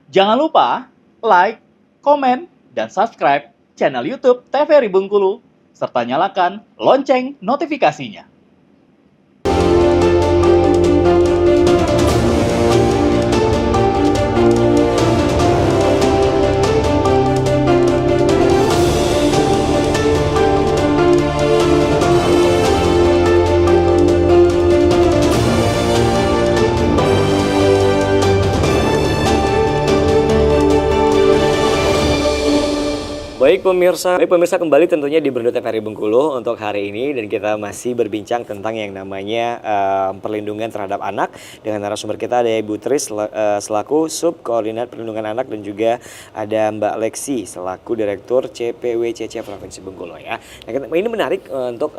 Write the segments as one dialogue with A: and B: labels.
A: Jangan lupa like, komen, dan subscribe channel YouTube TVRI Bengkulu, serta nyalakan lonceng notifikasinya.
B: Baik pemirsa kembali tentunya di Berndo TVRI Bengkulu untuk hari ini, dan kita masih berbincang tentang yang namanya perlindungan terhadap anak dengan narasumber kita ada Ibu Tris selaku Subkoordinat Perlindungan Anak, dan juga ada Mbak Lexi selaku Direktur CPWCC Provinsi Bengkulu ya. Nah, ini menarik untuk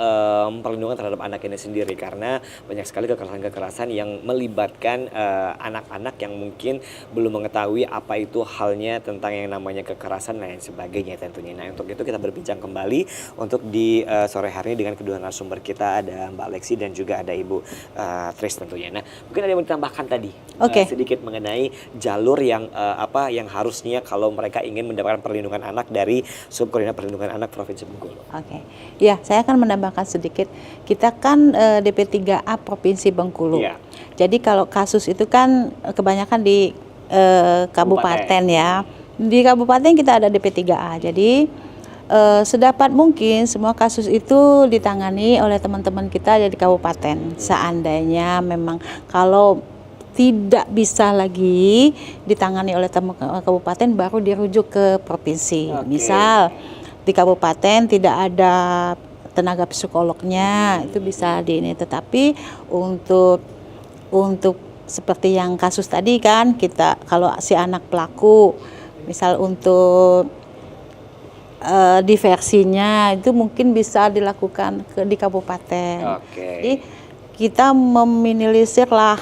B: perlindungan terhadap anak ini sendiri karena banyak sekali kekerasan-kekerasan yang melibatkan anak-anak yang mungkin belum mengetahui apa itu halnya tentang yang namanya kekerasan dan lain sebagainya tentunya. Nah, untuk itu kita berbincang kembali untuk di sore hari ini dengan kedua narasumber kita, ada Mbak Lexi dan juga ada Ibu Tris tentunya. Nah, mungkin ada yang mau ditambahkan tadi sedikit mengenai jalur yang yang harusnya kalau mereka ingin mendapatkan perlindungan anak dari Subkoordinat Perlindungan Anak Provinsi Bengkulu.
C: Ya, saya akan menambahkan sedikit. Kita kan DP3A Provinsi Bengkulu. Ya. Jadi kalau kasus itu kan kebanyakan di kabupaten ya. Di kabupaten kita ada DP3A. Jadi sedapat mungkin semua kasus itu ditangani oleh teman-teman kita di kabupaten. Seandainya memang kalau tidak bisa lagi ditangani oleh kabupaten, baru dirujuk ke provinsi. Misal di kabupaten tidak ada tenaga psikolognya, itu bisa di ini. Tetapi untuk seperti yang kasus tadi kan, kita kalau si anak pelaku misal untuk diversinya itu mungkin bisa dilakukan di kabupaten. Jadi kita meminimalisir lah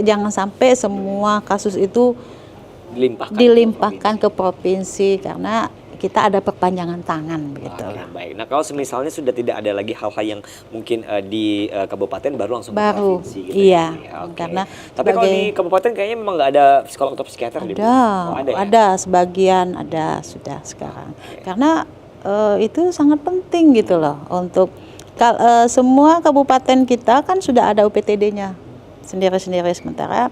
C: jangan sampai semua kasus itu dilimpahkan ke provinsi karena kita ada perpanjangan tangan begitu.
B: Baik. Nah, kalau misalnya sudah tidak ada lagi hal-hal yang mungkin di kabupaten baru langsung ke provinsi gitu.
C: Iya. Karena
B: tapi kalau di kabupaten kayaknya memang nggak ada psikolog atau psikiater di
C: ada sebagian ada sudah sekarang. Karena itu sangat penting gitu loh untuk semua kabupaten kita kan sudah ada UPTD-nya sendiri-sendiri, sementara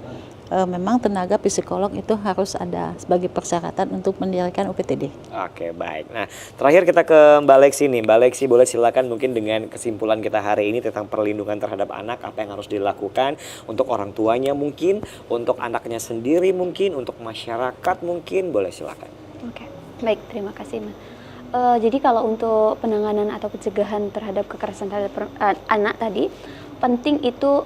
C: memang tenaga psikolog itu harus ada sebagai persyaratan untuk mendirikan UPTD.
B: Oke, baik. Nah, terakhir kita ke Mbak Lexi nih. Mbak Lexi, boleh silakan mungkin dengan kesimpulan kita hari ini tentang perlindungan terhadap anak, apa yang harus dilakukan untuk orang tuanya mungkin, untuk anaknya sendiri mungkin, untuk masyarakat mungkin, boleh silakan.
D: Oke, baik, terima kasih Mas. Jadi kalau untuk penanganan atau pencegahan terhadap kekerasan terhadap anak tadi, penting itu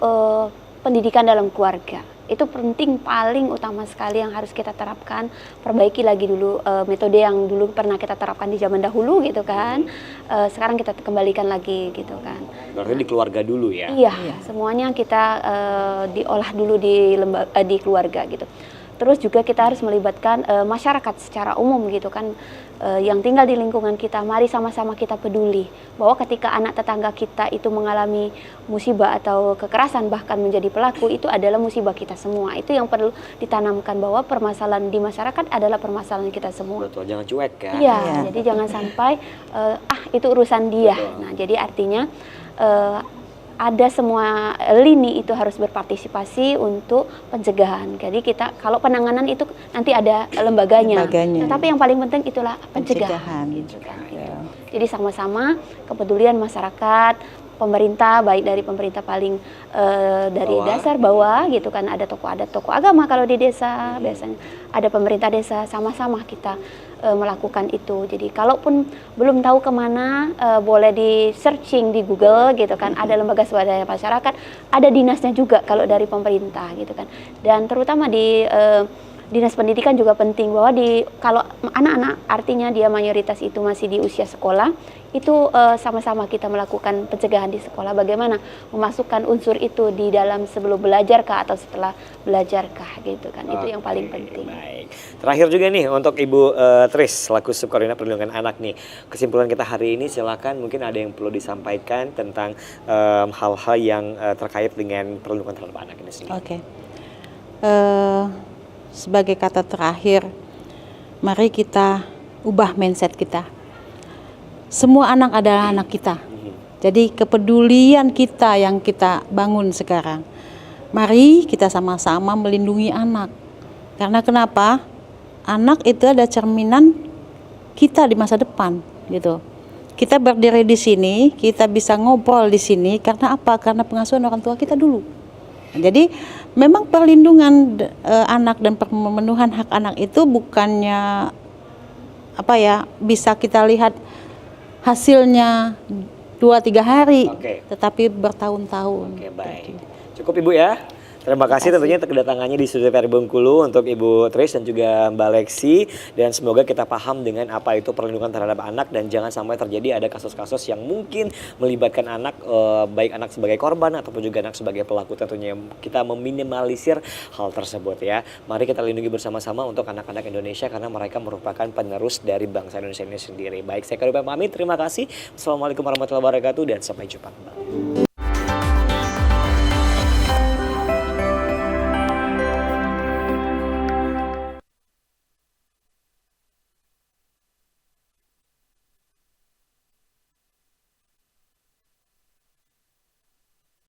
D: pendidikan dalam keluarga. Itu penting, paling utama sekali yang harus kita terapkan. Perbaiki lagi dulu metode yang dulu pernah kita terapkan di zaman dahulu gitu kan. Sekarang kita kembalikan lagi gitu kan.
B: Berarti di keluarga dulu ya?
D: Iya. Semuanya kita diolah dulu di keluarga gitu. Terus juga kita harus melibatkan masyarakat secara umum gitu kan, yang tinggal di lingkungan kita. Mari sama-sama kita peduli bahwa ketika anak tetangga kita itu mengalami musibah atau kekerasan bahkan menjadi pelaku, itu adalah musibah kita semua. Itu yang perlu ditanamkan, bahwa permasalahan di masyarakat adalah permasalahan kita semua.
B: Betul, jangan cuek kan?
D: Iya, jadi jangan sampai itu urusan dia. Betul. Nah, jadi artinya ada semua lini itu harus berpartisipasi untuk pencegahan. Jadi kita kalau penanganan itu nanti ada lembaganya. Tetapi yang paling penting itulah pencegahan. Gitu kan. Ya. Jadi sama-sama kepedulian masyarakat, pemerintah, baik dari pemerintah paling dari dasar bawah gitu kan, ada tokoh agama kalau di desa, biasanya ada pemerintah desa, sama-sama kita melakukan itu. Jadi kalaupun belum tahu kemana, boleh di searching di Google gitu kan, ada lembaga swadaya masyarakat, ada dinasnya juga kalau dari pemerintah gitu kan. Dan terutama di Dinas Pendidikan juga penting, bahwa kalau anak-anak artinya dia mayoritas itu masih di usia sekolah, itu sama-sama kita melakukan pencegahan di sekolah. Bagaimana memasukkan unsur itu di dalam sebelum belajarkah atau setelah belajarkah gitu kan. Itu yang paling penting.
B: Baik. Terakhir juga nih untuk Ibu Tris selaku Subkoordinat Perlindungan Anak nih. Kesimpulan kita hari ini silakan, mungkin ada yang perlu disampaikan tentang hal-hal yang terkait dengan perlindungan terhadap anak ini sendiri.
C: sebagai kata terakhir, mari kita ubah mindset kita. Semua anak adalah anak kita. Jadi kepedulian kita yang kita bangun sekarang. Mari kita sama-sama melindungi anak. Karena kenapa? Anak itu ada cerminan kita di masa depan, gitu. Kita berdiri di sini, kita bisa ngobrol di sini karena apa? Karena pengasuhan orang tua kita dulu. Jadi memang perlindungan anak dan pemenuhan hak anak itu bukannya apa ya, bisa kita lihat hasilnya 2-3 hari, tetapi bertahun-tahun.
B: Oke, baik. Cukup Ibu ya. Terima kasih tentunya kedatangannya di Studio TVRI Bengkulu untuk Ibu Tris dan juga Mbak Lexi, dan semoga kita paham dengan apa itu perlindungan terhadap anak dan jangan sampai terjadi ada kasus-kasus yang mungkin melibatkan anak, baik anak sebagai korban ataupun juga anak sebagai pelaku. Tentunya kita meminimalisir hal tersebut ya. Mari kita lindungi bersama-sama untuk anak-anak Indonesia karena mereka merupakan penerus dari bangsa Indonesia ini sendiri. Baik, saya Karupa pamit, terima kasih. Assalamualaikum warahmatullahi wabarakatuh dan sampai jumpa kembali.